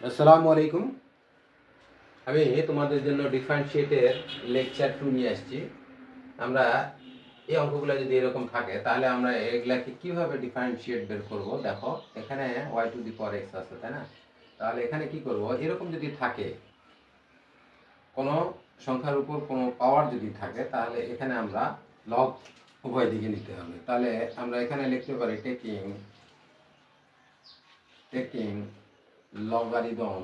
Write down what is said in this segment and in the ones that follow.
আসসালামু আলাইকুম। আমি তোমাদের জন্য ডিফারেন্সিয়েটের লেকচার 2 নিয়ে আসছি। আমরা এই অঙ্কগুলো যদি এরকম থাকে তাহলে আমরা এগুলাকে কিভাবে ডিফারেন্সিয়েট বের করব। দেখো এখানে y to the power x আছে, তাই না? তাহলে এখানে কি করব, এরকম যদি থাকে কোনো সংখ্যার উপর কোনো পাওয়ার যদি থাকে তাহলে এখানে আমরা লগ উভয় দিকে নিতে হবে। তাহলে আমরা এখানে লিখতে পারি taking logarithm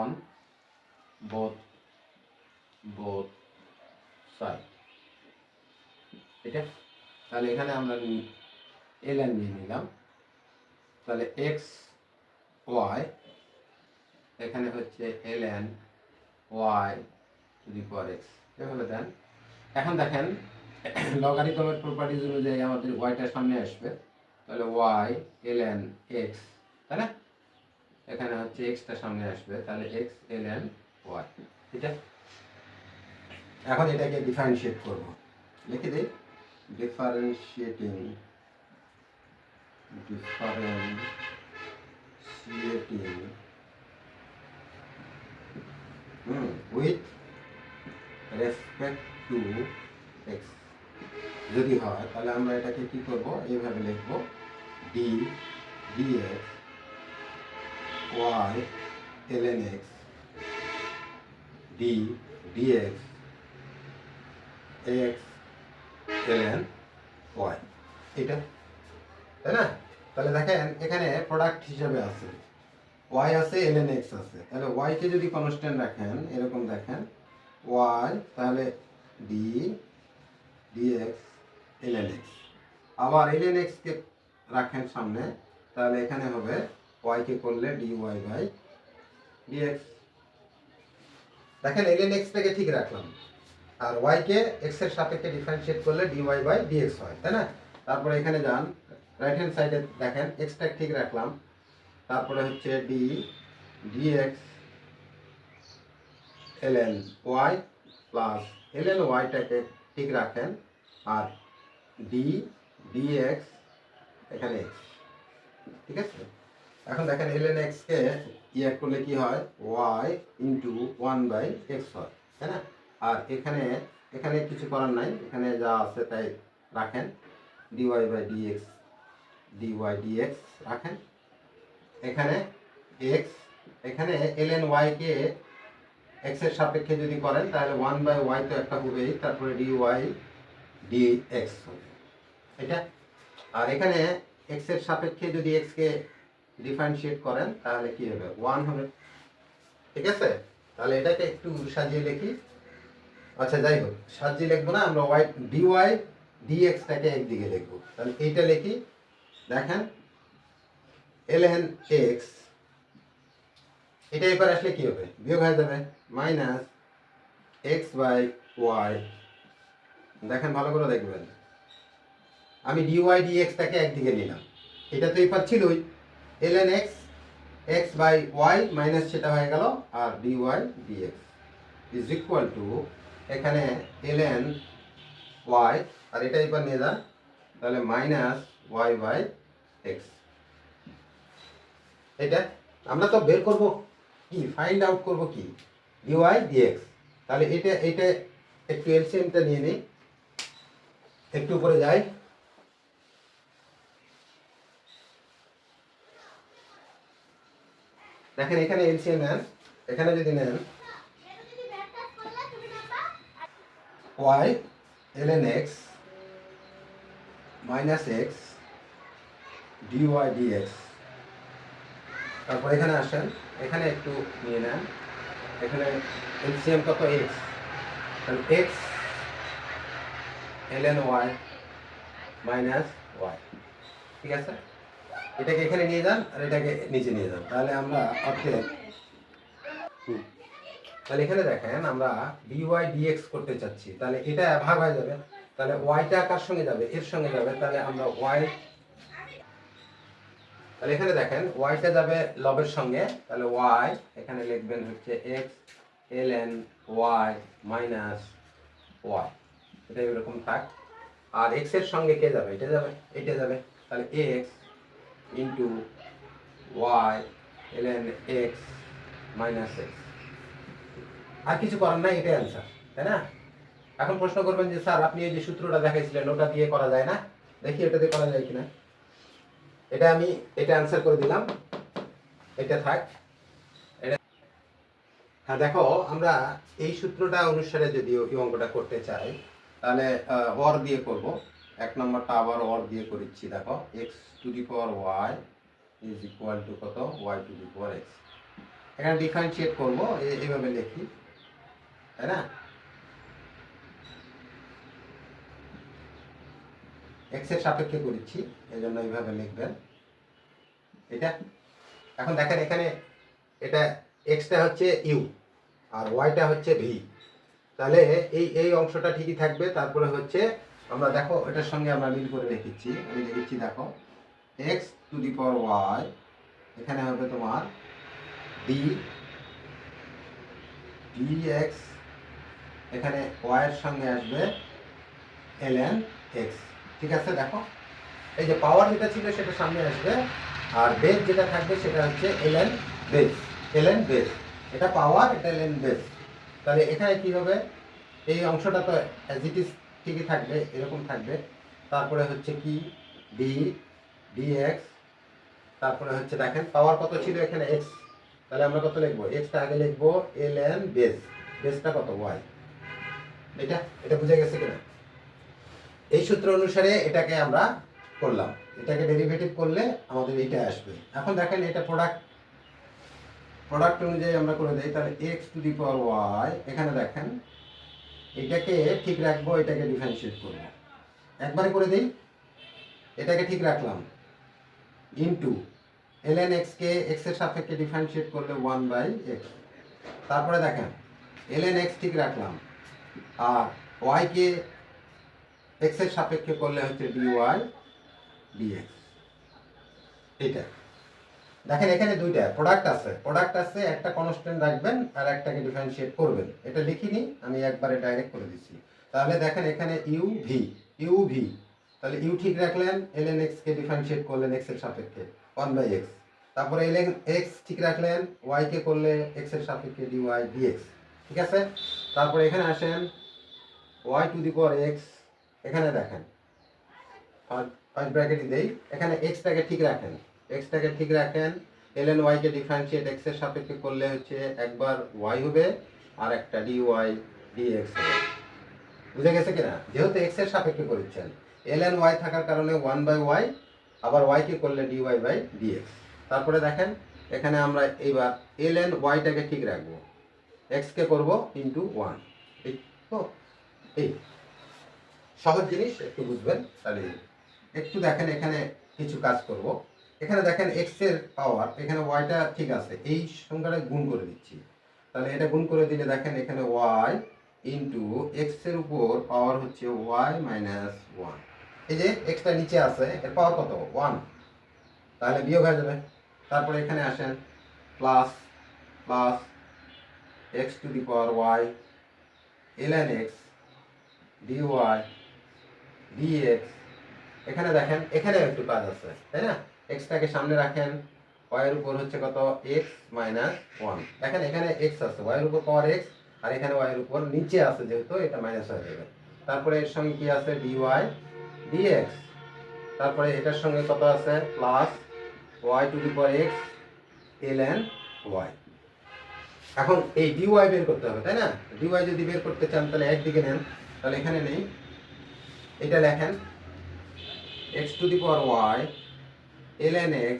on both side। এটা তাহলে এখানে আমরা ln নিয়ে নিলাম। তাহলে x y এখানে হচ্ছে ln y to the power x, এভাবে দেন। এখন দেখেন লগারিদমের প্রপার্টিজ অনুযায়ী আমাদের yটা সামনে আসবে, তাহলে y ln x, তাই না? এখানে হচ্ছে x টা সামনে আসবে, তাহলে x ln y। এটা এখন এটাকে ডিফারেন্সিয়েট করব, লিখে দিই differentiating with respect to x যদি হয় তাহলে আমরা এটাকে কি করব, এইভাবে লিখব d dx y ln x d dx x ln y। এটা তাই না? তাহলে দেখেন এখানে প্রোডাক্ট হিসেবে আছে y আছে ln x আছে, তাহলে y কে যদি কনস্ট্যান্ট রাখেন এরকম দেখেন y, তাহলে d dx ln x, আবার ln x কে রাখেন সামনে, তাহলে এখানে হবে y কে করলে dy বাই dx। দেখেন ln x টাকে ঠিক রাখলাম আর y কে x এর সাপেক্ষে ডিফারেন্সিয়েট করলে dy বাই dx হয়, তাই না? তারপরে এখানে যান রাইট হ্যান্ড সাইডে দেখেন x টা ঠিক রাখলাম, তারপরে হচ্ছে d dx ln y plus ln y টাকে ঠিক রাখেন আর d dx এখানে x, ঠিক আছে? এখন দেখেন ln x কে ইয়ে করলে কি হয়, y ইন্টু 1/x হয়, তাই না? আর এখানে এখানে কিছু করার নাই, এখানে যা আছে তাই রাখেন, dy বাই dx রাখেন। এখানে x, এখানে ln y কে x এর সাপেক্ষে যদি করেন তাহলে 1/y তো একটা হবেই, তারপরে dy dx হবে এটা। আর এখানে x এর সাপেক্ষে যদি x কে ডিফারেন্সিয়েট করেন তাহলে কি হবে, 1 হবে, ঠিক আছে? তাহলে এটাকে একটু সাজিয়ে লিখি। আচ্ছা যাই হোক, সাজিয়ে লিখবো না, আমরা y dy dx টাকে একদিকে লিখবো। তাহলে এইটা লিখি, দেখেন ln x, এটা এবার আসলে কি হবে, বিয়োগ হয়ে যাবে, মাইনাস x বাই y। দেখেন ভালো করে দেখবেন, আমি dy dx টাকে একদিকে নিলাম, এটা তো এবার ছিলই ln x x by y minus সেটা হয়ে গেল, আর dy dx is equal to এখানে ln y আর এটা এবার নিয়ে যান, তাহলে মাইনাস y বাই x। এটা আমরা তো বের করব কি, ফাইন্ড আউট করব কি, dy dx। তাহলে এটা এটা একটু এলসিএমটা নিয়ে নিই, একটু উপরে যাই, দেখেন এখানে এলসিএম নেন, এখানে যদি নেন y ln x minus x dy dx, তারপর এখানে আসেন, এখানে একটু নিয়ে নেন, এখানে এলসিএম কত x, তাহলে x ln y minus y, ঠিক আছে? এটাকে এখানে নিয়ে যান আর এটাকে নিচে নিয়ে যান, তাহলে আমরা অর্ধেক, তাহলে এখানে দেখেন আমরা dy dx করতে চাচ্ছি, তাহলে এটা ভাগ হয়ে যাবে, তাহলে yটা কার সঙ্গে যাবে, এর সঙ্গে যাবে, তাহলে আমরা y, তাহলে এখানে দেখেন yটা যাবে লবের সঙ্গে, তাহলে y এখানে লিখবেন হচ্ছে x ln y minus y, এটা এরকম থাক। আর x এর সঙ্গে কে যাবে, এটা যাবে, এটা যাবে, তাহলে x into y ln x minus x. আর কিছু করার নাই, এটাই অ্যান্সার, তাই না? এখন প্রশ্ন করবেন যে স্যার আপনি এই যে সূত্রটা দেখাইছিলেন ওটা দিয়ে করা যায় না? দেখি এটা দিয়ে করা যায় কিনা। এটা অ্যান্সার করে দিলাম, এটা থাক। হ্যাঁ দেখো, আমরা এই সূত্রটা অনুসারে যদি এই অঙ্কটা করতে চাই তাহলে অর দিয়ে করব। 1 নম্বরটা আবার অর দিয়ে করেছি। দেখো x to the power y is equal two কত, y to the power x। এখানে ডিফারেন্সিয়েট করব, এইভাবে লিখি, তাই না? x এর সাপেক্ষে করেছি, এই জন্য এইভাবে লিখবেন এটা। এখন দেখেন এখানে এটা এক্সটা হচ্ছে ইউ আর ওয়াইটা হচ্ছে ভি, তাহলে এই অংশটা ঠিকই থাকবে। তারপরে হচ্ছে আমরা দেখো এটার সঙ্গে আমরা মিল করে লিখেছি, আমি লিখেছি দেখো x to the power y, এখানে হবে তোমার ডি ডি এক্স, এখানে ওয়াই এর সঙ্গে আসবে ln x। ঠিক আছে, দেখো এই যে পাওয়ার যেটা ছিল সেটা সামনে আসবে, আর বেস যেটা থাকবে সেটা হচ্ছে ln বেস। ln বেস, এটা পাওয়ার, এটা ln বেস। তাহলে এখানে কি হবে, এই অংশটা তো অ্যাজ ইট ইজ ঠিকই থাকবে, এরকম থাকবে। তারপরে হচ্ছে কি ডি ডিএক্স, তারপরে হচ্ছে দেখেন পাওয়ার কত ছিল এখানে এক্স, তাহলে আমরা কত লিখবো, এক্সটা আগে লিখবো ln বেস, বেসটা কত ওয়াই। এটা এটা বুঝে গেছে কিনা? এই সূত্র অনুসারে এটাকে আমরা করলাম, এটাকে ডেরিভেটিভ করলে আমাদের এইটা আসবে। এখন দেখেন এটা প্রোডাক্ট অনুযায়ী আমরা করে দেই, তাহলে x to the power y, এখানে দেখেন এটাকে ঠিক রাখবো, এটাকে ডিফারেন্সিয়েট করবো, একবারে করে দেই, এটাকে ঠিক রাখলাম ইনটু ln x কে x এর সাপেক্ষে ডিফারেন্সিয়েট করলে 1/x। তারপরে দেখেন ln x ঠিক রাখলাম, আর y কে x এর সাপেক্ষে করলে হচ্ছে dy dx। এটা দেখেন এখানে দুইটা প্রোডাক্ট আছে, একটা কনস্ট্যান্ট রাখবেন আর একটাকে ডিফারেন্সিয়েট করবেন। এটা লিখিনি, আমি একবারে ডাইরেক্ট করে দিচ্ছি। তাহলে দেখেন এখানে ইউ ভি, তাহলে ইউ ঠিক রাখলেন, ln x কে ডিফারেন্সিয়েট করলেন x এর সাপেক্ষে 1/x। তারপরে ln x ঠিক রাখলেন, y কে করলে x এর সাপেক্ষে dy dx। ঠিক আছে, তারপরে এখানে আসেন y to the power x, এখানে দেখেন ফার্স্ট ব্র্যাকেটে দেই, এখানে এক্সটাকে ঠিক রাখেন, ln y কে ডিফারেন্সিয়েট x এর সাপেক্ষে করলে হচ্ছে একবার y হবে আর একটা dy dx হবে। বুঝে গেছে কিনা? যেহেতু x এর সাপেক্ষে করেছেন, ln y থাকার কারণে 1/y, আবার y কে করলে dy dx। তারপরে দেখেন এখানে আমরা এইবার ln y টাকে ঠিক রাখবো, x কে করব ইনটু 1। ঠিক তো, এই সহজ জিনিস, একটু বুঝবেন। তাহলে একটু দেখেন এখানে কিছু কাজ করব। এখানে দেখেন x এর পাওয়ার, এখানে yটা ঠিক আছে, এই সংখ্যাটা গুণ করে দিচ্ছি। তাহলে এটা গুণ করে দিলে দেখেন এখানে y ইনটু x এর উপর পাওয়ার হচ্ছে y মাইনাস 1। এই যে xটা নিচে আছে, এর পাওয়ার কত 1, তাহলে বিয়োগ হয়ে যাবে। তারপরে এখানে আসেন plus plus x to the power y ln x dy dx। এখানে দেখেন এখানে একটু কাজ আছে, তাই না? এক্সটাকে সামনে রাখেন, y এর উপর হচ্ছে কত x মাইনাস 1। দেখেন এখানে x আছে, y এর উপর পাওয়ার x, আর এখানে y এর উপর নিচে আছে যেহেতু এটা মাইনাস হয়ে যাবে। তারপরে এর সঙ্গে কি আছে dy dx। তারপরে এটার সঙ্গে কত আছে plus y to the power x ln y। এখন এই dy বের করতে হবে, তাই না? dy যদি বের করতে চান তাহলে একদিকে নেন, তাহলে এখানে নেই, এটা লেখেন x to the power y ln x,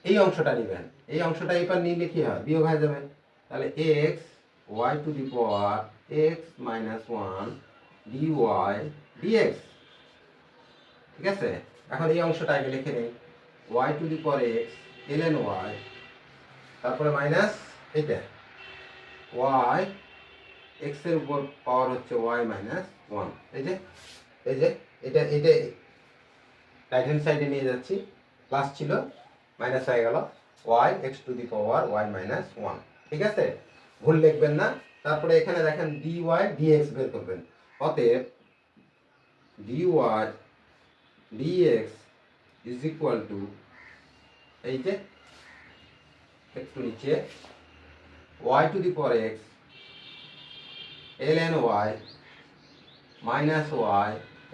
এই অংশটা নেবেন, এই অংশটা এবার নিলে কি হয় বিয়োগ হয়ে যাবে। তাহলে x y to the power x minus 1 dy dx। ঠিক আছে, এখন এই অংশটা আগে লিখে নেই, y to the power x ln y, তারপরে মাইনাস এটা y x এর উপর পাওয়ার হচ্ছে y মাইনাস 1। এই যে এটা রাইট হ্যান্ড সাইডে নিয়ে যাচ্ছি, প্লাস ছিল মাইনাস হয়ে গেল y x to the power y minus 1। ঠিক আছে, ভুল লিখবেন না। তারপরে এখানে দেখেন dy dx বের করবেন, অতএব dy dx is equal two এই যে একটু নিচে y to the power x ln y minus y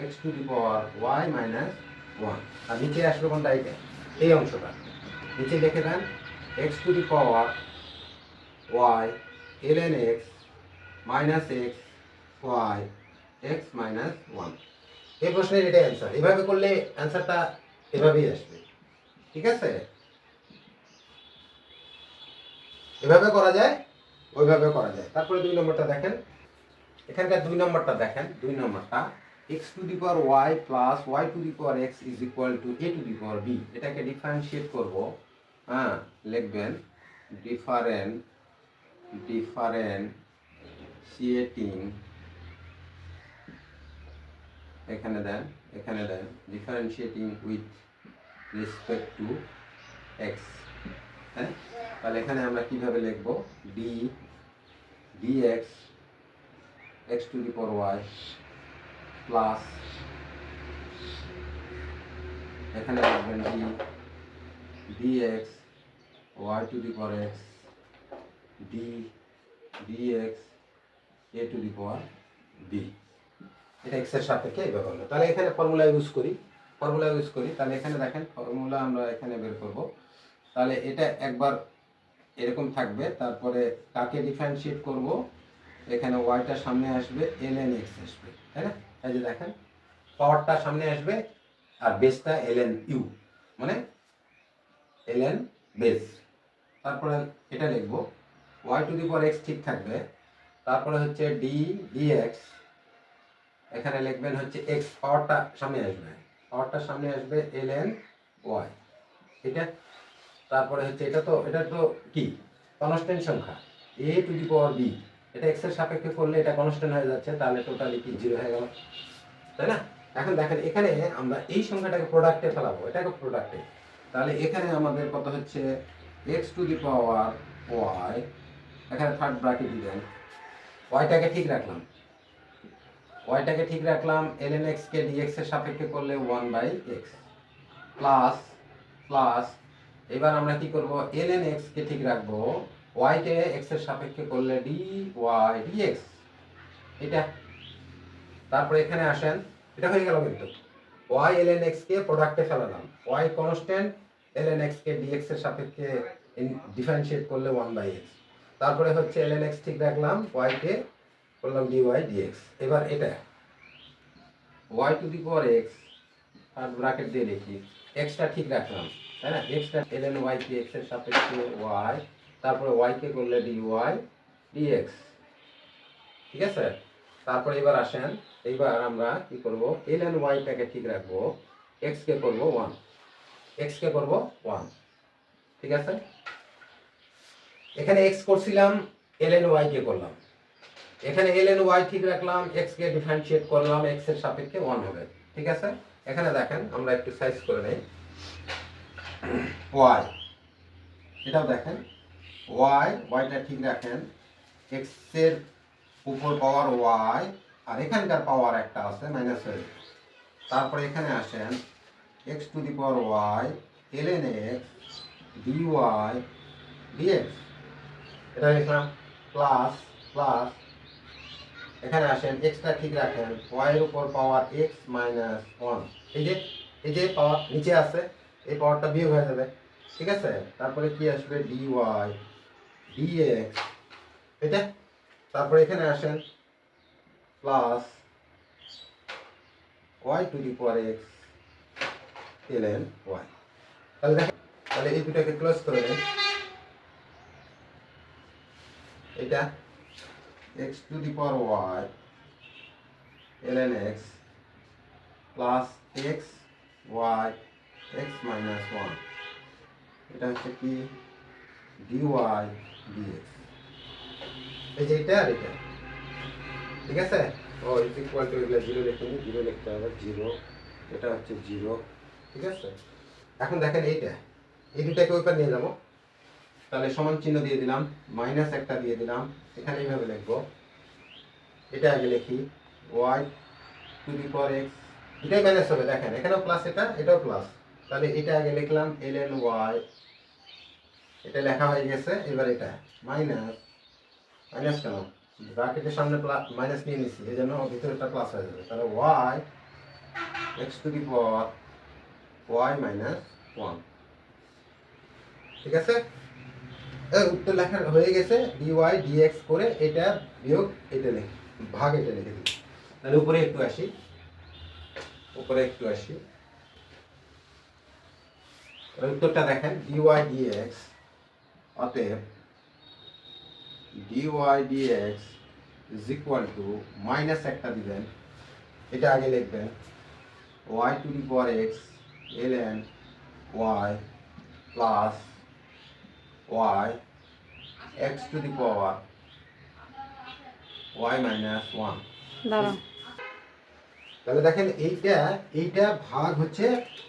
x to the power y minus 1। আর নিচে আসবে কোনটা? এই অংশটা নিচে লিখে দেন x to the power y ln x minus x y x minus 1। এই প্রশ্নের এটাই অ্যান্সার। এভাবে করলে অ্যান্সারটা এভাবেই আসবে, ঠিক আছে? এভাবে করা যায়, ওইভাবে করা যায়। তারপরে 2 নম্বরটা দেখেন, এখানকার 2 নম্বরটা দেখেন। 2 নম্বরটা x to the power y plus y to the power x is equal to a to the power b। এটাকে ডিফারেন্সিয়েট করব। হ্যাঁ, লিখবেন ডিফারেন্সিয়েটিং, এখানে then differentiating with respect to x। হ্যাঁ, তাহলে এখানে আমরা কিভাবে লিখব? dx x to the power y plus এখানে লিখবেন dx y to the power x dx a to the power b। এটা x এর সাপেক্ষে এইভাবে হলো। তাহলে এখানে ফর্মুলা ইউজ করি, তাহলে এখানে দেখেন ফর্মুলা আমরা এখানে বের করব। তাহলে এটা একবার এরকম থাকবে, তারপরে কাকে ডিফারেন্সিয়েট করব? এখানে ওয়াইটা সামনে আসবে, ln x আসবে, তাই না? এই যে দেখেন পাওয়ারটা সামনে আসবে আর বেসটা ln u, মানে ln বেস। তারপরে এটা লিখব y to the power x ঠিক থাকবে, তারপরে হচ্ছে dx, এখানে লিখবেন হচ্ছে x, পাওয়ারটা সামনে আসবে ln y, ঠিক আছে? তারপরে হচ্ছে এটা তো কি কনস্ট্যান্ট সংখ্যা a to the power b, এটা x এর সাপেক্ষে করলে এটা কনস্ট্যান্ট হয়ে যাচ্ছে, তাহলে টোটালি কি 0 হয়ে গেল, তাই না? এখন দেখেন এখানে আমরা এই সংখ্যাটাকে প্রোডাক্টে ফেলাবো, এটাকে প্রোডাক্টে। তাহলে এখানে আমাদের কত হচ্ছে x to the power y, এখানে থার্ড ব্র্যাকেট দিবেন, yটাকে ঠিক রাখলাম ln x কে dx এর সাপেক্ষে করলে 1/x প্লাস এবার আমরা কি করব? ln x কে ঠিক রাখবো, y কে x এর সাপেক্ষে করলে dy dx, এটা। তারপরে এখানে আসেন, এটা হয়ে গেল কিন্তু y ln x কে প্রোডাক্টে ফেলালাম, y কনস্ট্যান্ট, ln x কে dx এর সাপেক্ষে ডিফারেন্সিয়েট করলে 1/x। তারপরে হচ্ছে ln x ঠিক রাখলাম, y কে করলাম dy dx। এবার এটা y to the power x, আর ব্র্যাকেট দিয়ে লিখি, x টা ঠিক রাখলাম, তাই না? x টা ln y কে x এর সাপেক্ষে y, তারপরে y কে করলে dy dx, ঠিক আছে? তারপরে এবার আসেন, এইবার আমরা কি করব? ln y টাকে ঠিক রাখবো, x কে করব 1, ঠিক আছে? এখানে x করছিলাম, ln y কে করলাম, এখানে ln y ঠিক রাখলাম, x কে ডিফারেন্সিয়েট করলাম, x এর সাপেক্ষে 1 হবে, ঠিক আছে? এখানে দেখেন আমরা একটু সাইজ করে নেই, y, এটাও দেখেন yটা ঠিক রাখেন, x এর উপর পাওয়ার y, আর এখানকার পাওয়ার একটা আছে মাইনাস হয়ে যাবে। তারপরে এখানে আসেন x to the power y ln x dy dx, এটা লিখলাম, প্লাস এখানে আসেন x টা ঠিক রাখেন, y এর উপর পাওয়ার x মাইনাস 1, এই যে পাওয়ার নিচে আছে, এই পাওয়ারটা বিয়োগ হয়ে যাবে, ঠিক আছে? তারপরে কি আসবে? dy dx, এটা। তারপরে এখানে আসেন plus y to the power x ln y। তাহলে দেখেন, তাহলে এই দুটাকে ক্লোজ করে দেন, এটা x to the power y ln x plus x y x minus 1, এটা হচ্ছে কি dy dx, এই যে এটা আর এটা, ঠিক আছে? ও ইজ ইকুয়াল টু, এগুলো 0 লিখে নিই, 0 লিখতে হবে, 0, এটা হচ্ছে 0, ঠিক আছে? এখন দেখেন এইটা, এই দুটাকে ওইপার নিয়ে যাব, তাহলে সমান চিহ্ন দিয়ে দিলাম, মাইনাস একটা দিয়ে দিলাম, এখানে এইভাবে লিখবো, এটা আগে লিখি y to the power x, এটাই মাইনাস হবে, দেখেন এখানেও প্লাস, এটাও প্লাস, তাহলে এটা আগে লিখলাম ln y, এটা লেখা হয়ে গেছে। এবার এটা মাইনাস, মাইনাস কেন, ব্র্যাকেটের সামনে মাইনাস নিয়ে নিচ্ছি, এই জন্য ভিতরেটা প্লাস হয়ে যাবে। তাহলে y x to the power y minus 1, ঠিক আছে। উত্তর লেখা হয়ে গেছে, dy dx করে এটা বিয়োগ এটা লিখে ভাগ এটা লিখে দিই। তাহলে উপরে একটু আসি, উপরে একটু আসি, উত্তরটা দেখেন dy dx, অতএব dy dx is equal two minus একটা দিবেন, এটা আগে লিখবেন y to the power x ln y plus y x to the power y minus 1। দাঁড়াও, তাহলে দেখেন এইটা ভাগ হচ্ছে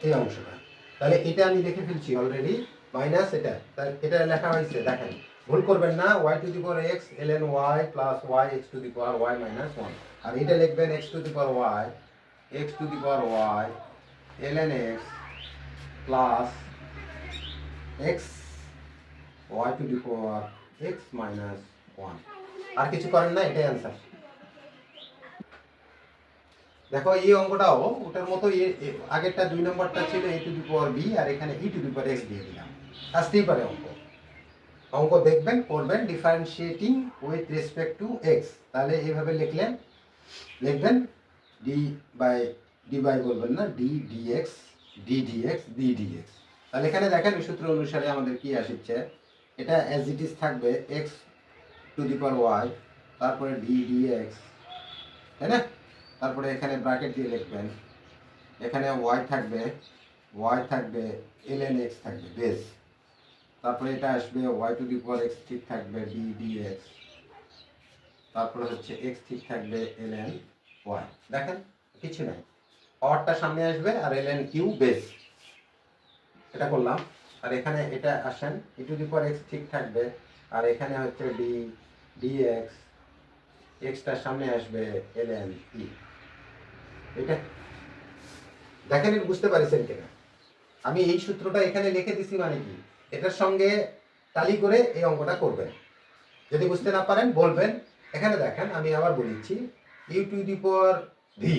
এই অংশটা, তাহলে এটা আমি লিখে ফেলছি অলরেডি মাইনাস এটা, তাহলে এটা লেখা হয়েছে, দেখেন ভুল করবেন না, y to the power x ln y plus y x to the power y minus 1, আর এটা লিখবেন x to the power y x to the power y ln x plus x y to the power x minus 1। আর কিছু করেন না, এটাই answer. দেখো এই অঙ্কটাও ওটার মতো, আগেরটা 2 নম্বরটা ছিল a to the power b, আর এখানে e to the power x দিয়ে দিলাম। আসতেই পারে অঙ্ক দেখবেন, করবেন differentiating with respect to x, তাহলে এইভাবে লিখবেন ডি বাই বলবেন না, d d x d d x d d x. তাহলে এখানে দেখেন ওই সূত্র অনুসারে আমাদের কি আসছে, এটা অ্যাজ ইট ইজ থাকবে x to the power y, তারপরে ডি ডিএক্স, তাই না। তারপরে এখানে ব্র্যাকেট দিয়ে লিখবেন, এখানে y থাকবে ln x থাকবে বেস, তারপরে এটা আসবে y to the power x ঠিক থাকবে d dx, তারপরে হচ্ছে x ঠিক থাকবে ln y। দেখেন কিছু নাই, পাওয়ারটা সামনে আসবে আর ln q বেস, এটা করলাম। আর এখানে এটা আসেন e to the power x ঠিক থাকবে, আর এখানে হচ্ছে d dx, x টার সামনে আসবে ln e। এটা দেখেন, বুঝতে পারছেন কিনা, আমি এই সূত্রটা এখানে লিখে দিছি মানে কি, এটার সঙ্গে টালি করে এই অঙ্কটা করবেন। যদি বুঝতে না পারেন বলবেন। এখানে দেখেন আমি আবার বলেছি, u to the power v,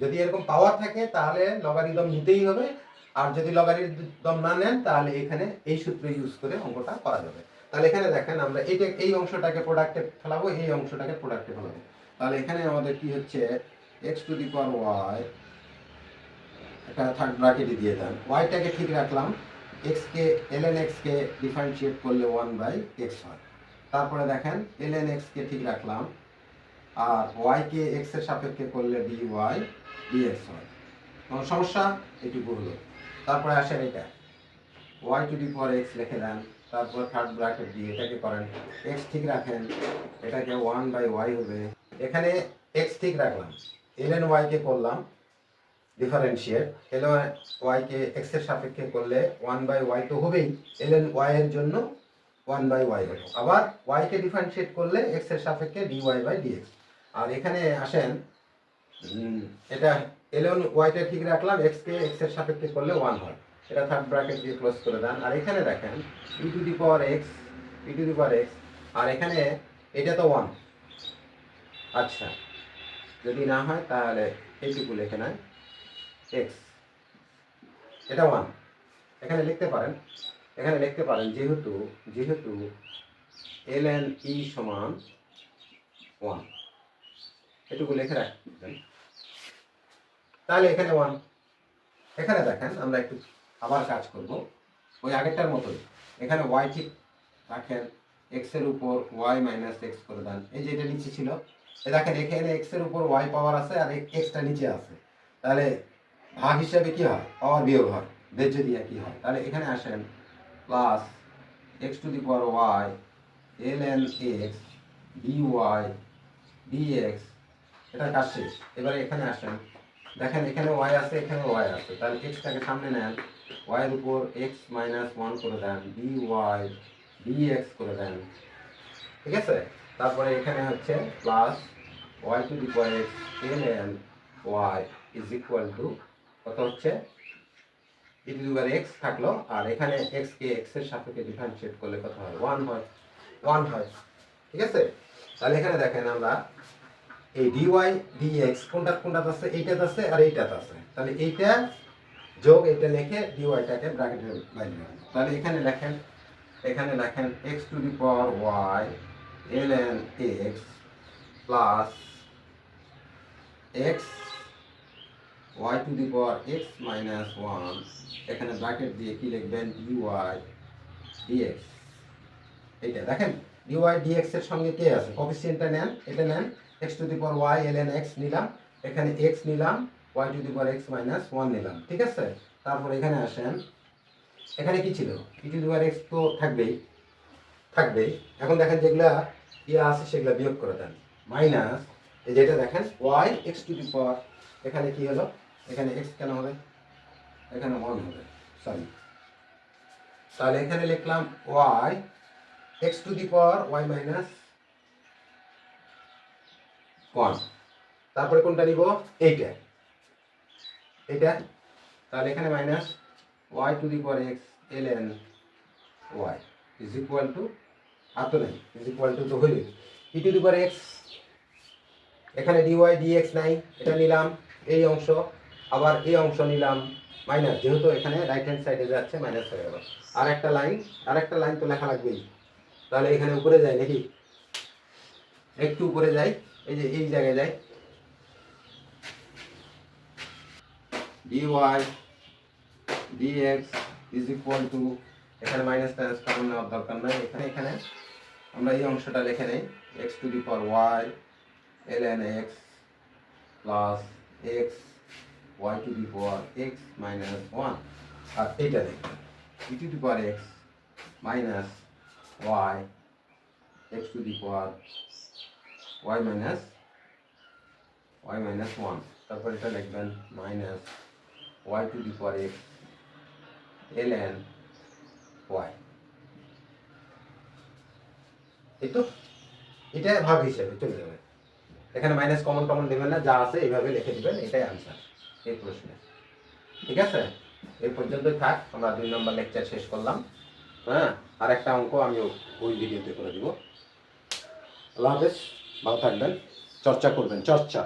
যদি এরকম পাওয়ার থাকে তাহলে লগারিদম নিতেই হবে, আর যদি লগারিদম না নেন তাহলে এখানে এই সূত্র ইউজ করে অঙ্কটা করা যাবে। তাহলে এখানে দেখেন আমরা এই অংশটাকে প্রোডাক্টে ফেলাবো, এই অংশটাকে প্রোডাক্টে ফেলাবো। তাহলে এখানে আমাদের কি হচ্ছে x to the power y, এটা থার্ড ব্র্যাকেটে দিয়ে দেন, ওয়াইটাকে ঠিক রাখলাম, এক্সকে ln এক্সকে ডিফারেন্সিয়েট করলে 1/x হয়। তারপরে দেখেন ln এক্সকে ঠিক রাখলাম, আর ওয়াইকে এক্স এর সাপেক্ষে করলে dy dx হয়। কোনো সমস্যা, এটুকু হলো। তারপরে আসেন এটা y to the power x লিখে দেন, তারপর থার্ড ব্র্যাকেট দিয়ে এটাকে করেন, x ঠিক রাখেন, এটাকে 1/y হবে। এখানে x ঠিক রাখলাম, ln y কে করলাম ডিফারেন্সিয়েট, ln y কে x এর সাপেক্ষে করলে 1/y তো হবেই, ln y এর জন্য 1/y হলো। আবার y কে ডিফারেন্সিয়েট করলে x এর সাপেক্ষে dy/dx। আর এখানে আসেন, এটা ln y টা ঠিক রাখলাম, x কে x এর সাপেক্ষে করলে 1 হয়, এটা থার্ড ব্র্যাকেট দিয়ে ক্লোজ করে দেন। আর এখানে দেখেন e to the power x, আর এখানে এটা তো 1, আচ্ছা যদি না হয় তাহলে এইটুকু লিখে নেন x, এটা 1, এখানে লিখতে পারেন যেহেতু ln e সমান 1, এটুকু লিখে রাখবেন, তাহলে এখানে 1। এখানে দেখেন আমরা একটু আবার কাজ করব ওই আগেরটার মতোই, এখানে y ঠিক রাখেন, x এর উপর y মাইনাস x করে দেন, এই যে এটা নিচে ছিল, এই দেখেন এখানে x এর উপর y পাওয়ার আছে আর x টা নিচে আছে, তাহলে ভাগ হিসাবে কি হয়, পাওয়ার বিয়োগ হয়, বের যদি একই হয়। তাহলে এখানে আসেন plus x to the power y ln x dy dx, এটা কাজ শেষ। এবারে এখানে আসেন, দেখেন এখানে y আছে, এখানে y আছে, তাহলে x টাকে সামনে নেন, y এর উপর x মাইনাস 1 করে দেন, dy dx করে দেন, ঠিক আছে। তারপরে এখানে হচ্ছে plus y to the power x ln y is equal two কত হচ্ছে e to the power x থাকলো, আর এখানে x কে x এর সাপেক্ষে ডিফারেন্সিয়েট করলে কত হয় 1 হয়, 1 হয়। ঠিক আছে, তাহলে এখানে দেখেন আমরা এই dy dx কোনটা আছে, এইটাতে আছে আর এইটাতে আছে, তাহলে এইটা যোগ এইটা লিখে dy টাকে ব্র্যাকেটের বাইরে রাখেন। তাহলে এখানে লেখেন x to the power y ln x plus x y to the power x minus 1, এখানে ব্র্যাকেট দিয়ে কি লিখবেন dy dx। এইটা দেখেন dy dx এর সঙ্গে কে আছে, কোএফিসিয়েন্টটা নেন, এটা নেন, x to the power y ln x নিলাম, এখানে x নিলাম, y to the power x minus 1 নিলাম। ঠিক আছে, তারপর এখানে আসেন, এখানে কি ছিল e to the power x তো থাকবেই। এখন দেখেন যেগুলা ইয়া আছে সেগুলা বিয়োগ করে দেন, মাইনাস এই যেটা দেখেন y x টু দি পাওয়ার, এখানে কি হলো, এখানে x কেন হবে, এখানে 1 হবে, সরি। তাহলে এখানে লিখলাম y x to the power y minus 1, তারপরে কোনটা নিব, এইটা, তাহলে এখানে minus y to the power x ln y is equal to, আর তো নাই, ইজ ইকুয়াল টু তো হইল e to the power x, এখানে dy dx নাই, এটা নিলাম এই অংশ, আবার এই অংশ নিলাম মাইনাস, যেহেতু এখানে রাইট হ্যান্ড সাইডে যাচ্ছে মাইনাস হয়ে গেল। আর একটা লাইন তো লেখা লাগবেই, তাহলে এখানে উপরে যাই নাকি, একটু উপরে যাই, এই যে এই জায়গায় যাই, dy dx is equal to, এখানে মাইনাস টাইনাস কমন নেওয়ার দরকার নাই, এখানে আমরা এই অংশটা লিখে নেই x to the power y ln x plus x y to the power x minus 1, আর এইটা দেখবেন e to the power x minus y x to the power y minus 1, তারপর এটা লিখবেন minus y to the power x ln y। এই তো এটা ভাগ হিসেবে চলে যাবে, এখানে মাইনাস কমন দেবেন না, যা আছে এইভাবে লিখে দিবেন, এটাই আনসার এই প্রশ্নে। ঠিক আছে, এই পর্যন্তই থাক, আমরা 2 নম্বর লেকচার শেষ করলাম। হ্যাঁ, আর একটা অঙ্ক আমি ওই ভিডিওতে করে দিব। আল্লাহ হাফেজ, ভালো থাকবেন, চর্চা করবেন, চর্চা।